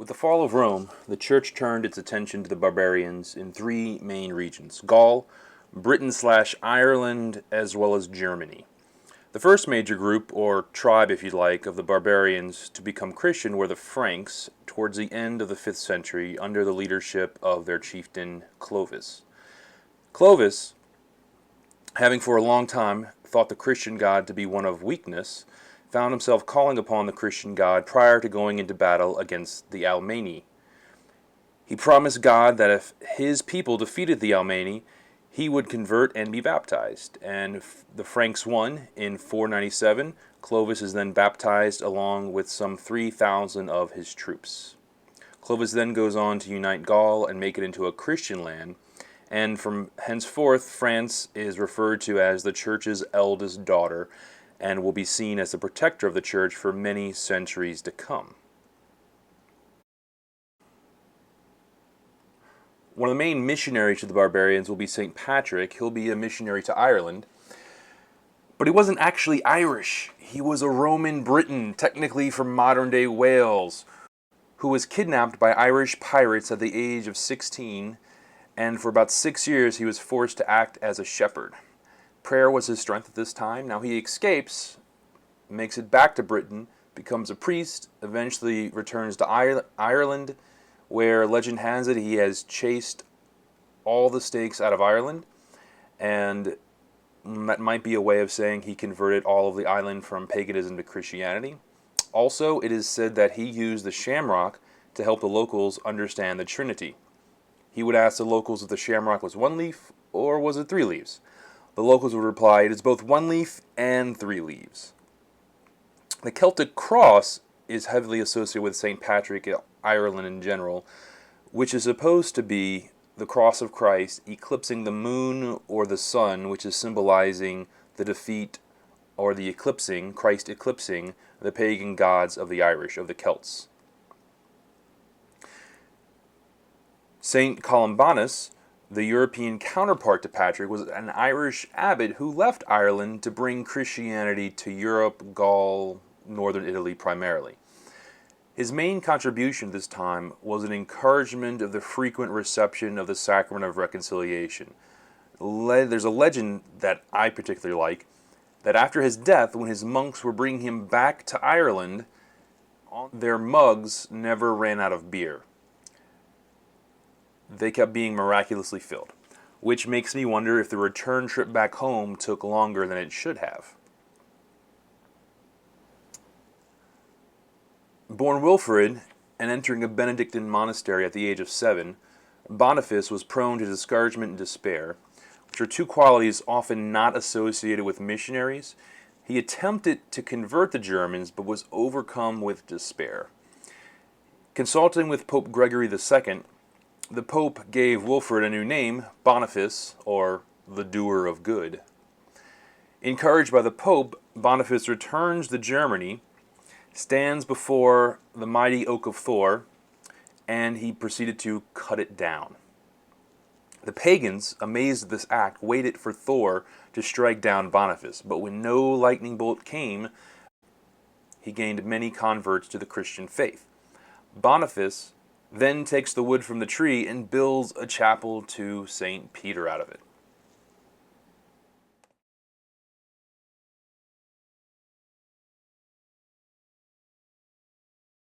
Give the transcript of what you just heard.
With the fall of Rome, the Church turned its attention to the barbarians in three main regions: Gaul, Britain/Ireland, as well as Germany. The first major group, or tribe if you like, of the barbarians to become Christian were the Franks towards the end of the 5th century under the leadership of their chieftain Clovis. Clovis, having for a long time thought the Christian God to be one of weakness, found himself calling upon the Christian God prior to going into battle against the Alemanni. He promised God that if his people defeated the Alemanni, he would convert and be baptized. And the Franks won in 497. Clovis is then baptized along with some 3,000 of his troops. Clovis then goes on to unite Gaul and make it into a Christian land, and from henceforth France is referred to as the Church's eldest daughter, and will be seen as the protector of the Church for many centuries to come. One of the main missionaries to the barbarians will be St. Patrick. He'll be a missionary to Ireland, but he wasn't actually Irish. He was a Roman Briton, technically from modern-day Wales, who was kidnapped by Irish pirates at the age of 16, and for about 6 years he was forced to act as a shepherd. Prayer was his strength at this time. Now he escapes, makes it back to Britain, becomes a priest, eventually returns to Ireland, where legend has it he has chased all the stakes out of Ireland, and that might be a way of saying he converted all of the island from paganism to Christianity. Also, it is said that he used the shamrock to help the locals understand the Trinity. He would ask the locals if the shamrock was one leaf or was it 3 leaves. The locals would reply, it is both 1 leaf and 3 leaves. The Celtic cross is heavily associated with St. Patrick, Ireland in general, which is supposed to be the cross of Christ eclipsing the moon or the sun, which is symbolizing the defeat or the eclipsing, Christ eclipsing the pagan gods of the Irish, of the Celts. St. Columbanus, the European counterpart to Patrick, was an Irish abbot who left Ireland to bring Christianity to Europe, Gaul, northern Italy primarily. His main contribution this time was an encouragement of the frequent reception of the sacrament of reconciliation. There's a legend that I particularly like, that after his death, when his monks were bringing him back to Ireland, their mugs never ran out of beer. They kept being miraculously filled, which makes me wonder if the return trip back home took longer than it should have. Born Wilfrid and entering a Benedictine monastery at the age of 7, Boniface was prone to discouragement and despair, which are two qualities often not associated with missionaries. He attempted to convert the Germans, but was overcome with despair. Consulting with Pope Gregory II, the Pope gave Wilfrid a new name, Boniface, or the Doer of Good. Encouraged by the Pope, Boniface returns to Germany, stands before the mighty oak of Thor, and he proceeded to cut it down. The pagans, amazed at this act, waited for Thor to strike down Boniface, but when no lightning bolt came, he gained many converts to the Christian faith. Boniface then takes the wood from the tree and builds a chapel to St. Peter out of it.